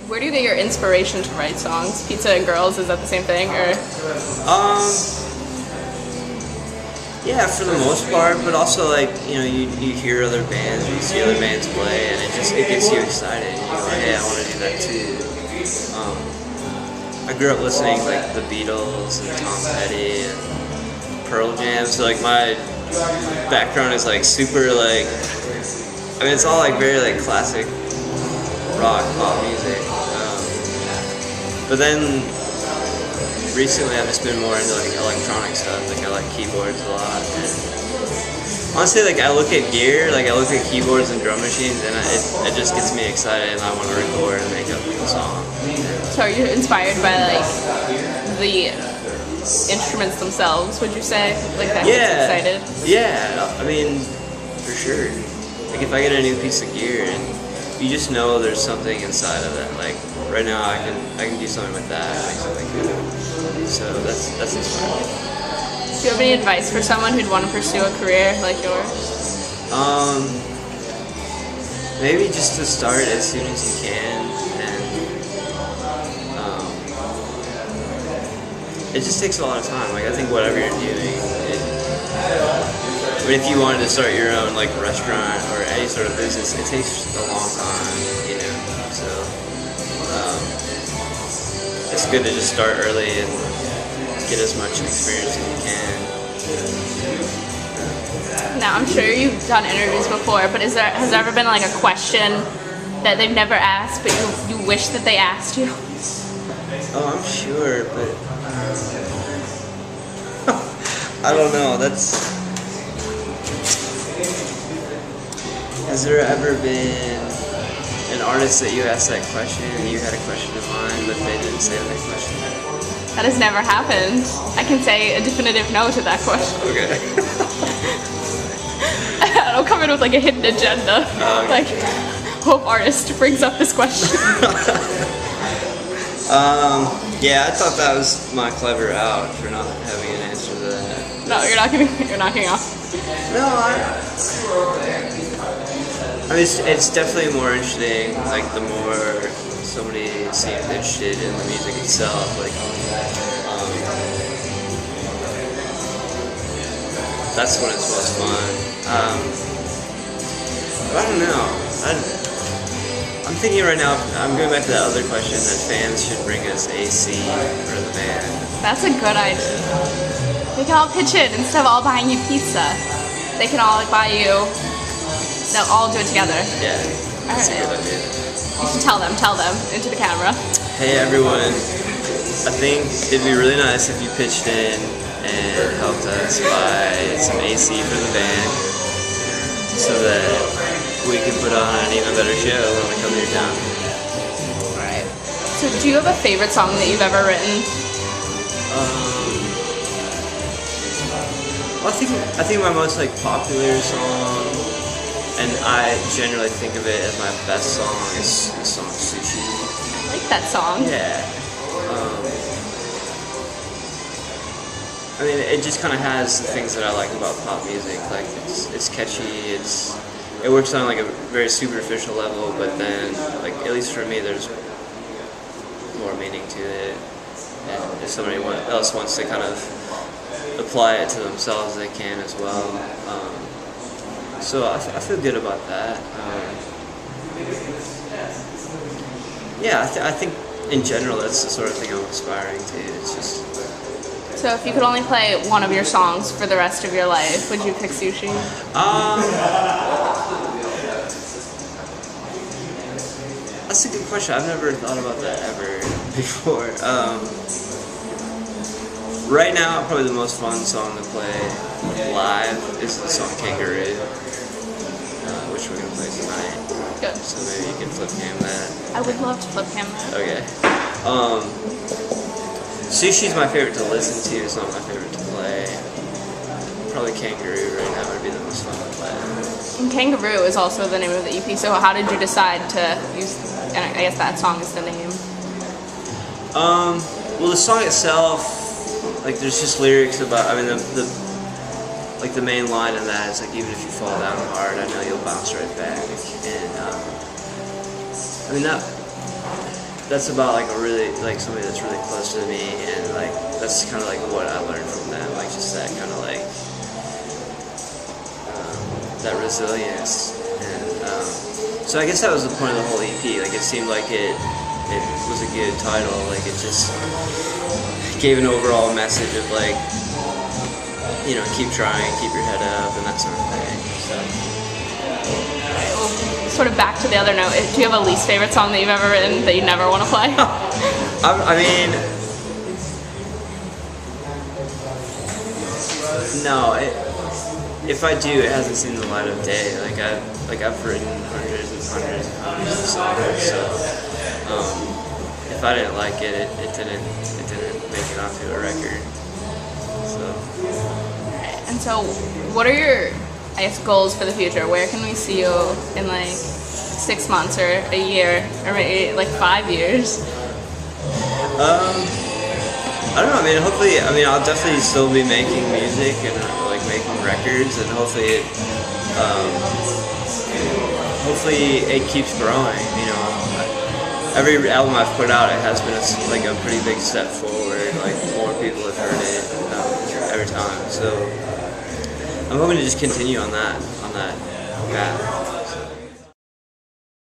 Where do you get your inspiration to write songs? Pizza and Girls, is that the same thing, or? Yeah, for the most part, but also like, you know, you hear other bands, you see other bands play, and it gets you excited. You go, hey, I want to do that too. I grew up listening like the Beatles and Tom Petty and Pearl Jam, so like my background is like super like, I mean it's all like very like classic rock, pop music. But then recently I've just been more into like electronic stuff. Like I like keyboards a lot. And honestly, like I look at gear, like I look at keyboards and drum machines, and it just gets me excited, and I want to record and make a cool song. So are you inspired by like the instruments themselves? Would you say like that gets you excited? Yeah, I mean for sure. Like if I get a new piece of gear and you just know there's something inside of it. Like right now, I can do something with that, make something cool. So that's inspiring. Do you have any advice for someone who'd want to pursue a career like yours? Maybe just to start as soon as you can, and it just takes a lot of time. Like I think whatever you're doing, I mean, if you wanted to start your own like restaurant or any sort of business, it takes a long time, you know. So it's good to just start early and get as much experience as you can. Now, I'm sure you've done interviews before, but has there ever been like a question that they've never asked, but you wish that they asked you? Oh, I'm sure, but I don't know. Has there ever been an artist that you asked that question and you had a question in mind, but they didn't say that question? That has never happened. I can say a definitive no to that question. Okay. I don't come in with like a hidden agenda. Okay. Like, hope artist brings up this question. Yeah, I thought that was my clever out for not having an answer to that. No, you're knocking off. No, I mean, it's definitely more interesting, like, the more somebody seems interested in the music itself, like, that's when it's most fun. But I don't know, I'm thinking right now, I'm going back to that other question, that fans should bring us AC for the band. That's a good idea. We can all pitch in, instead of all buying you pizza, they can all like buy you. They'll all do it together. Yeah, that's a good idea. You should tell them into the camera. Hey everyone, I think it'd be really nice if you pitched in and helped us buy some AC for the band so that we can put on an even better show when we come to your town. Alright. So do you have a favorite song that you've ever written? Well, I think my most like popular song, and I generally think of it as my best song, is the song Sushi. I like that song. Yeah. I mean, it just kind of has the things that I like about pop music. Like, it's catchy, it works on like a very superficial level, but then, like, at least for me, there's more meaning to it. And if somebody else wants to kind of apply it to themselves, they can as well. So I feel good about that. Yeah, I think in general that's the sort of thing I'm aspiring to. It's just. So if you could only play one of your songs for the rest of your life, would you pick Sushi? That's a good question. I've never thought about that ever before. Right now, probably the most fun song to play live is the song Kangaroo, which we're going to play tonight. Good. So maybe you can flip cam that. I would love to flip cam that. Okay. Sushi's my favorite to listen to, it's not my favorite to play. Probably Kangaroo right now would be the most fun to play. And Kangaroo is also the name of the EP, so how did you decide to use, and I guess that song is the name? Well, the song itself, like, there's just lyrics about, I mean, the main line in that is like, even if you fall down hard, I know you'll bounce right back. And I mean, that's about like a really like somebody that's really close to me, and like that's kind of like what I learned from them, like just that kind of like that resilience. And so I guess that was the point of the whole EP. Like it seemed like it was a good title. Like it just gave an overall message of like, you know, keep trying, keep your head up, and that sort of thing. So. Well, sort of back to the other note, do you have a least favorite song that you've ever written that you never want to play? I mean, no. If I do, it hasn't seen the light of day. I've written hundreds and hundreds and hundreds of songs. So if I didn't like it, it didn't make it onto a record. So. And so, what are your, I guess, goals for the future? Where can we see you in like 6 months or a year or maybe like 5 years? I don't know. I mean, hopefully, I'll definitely still be making music and like making records, and hopefully it keeps growing. You know, every album I've put out, it has been like a pretty big step forward. Like more people have heard it every time. So I'm hoping to just continue on that path.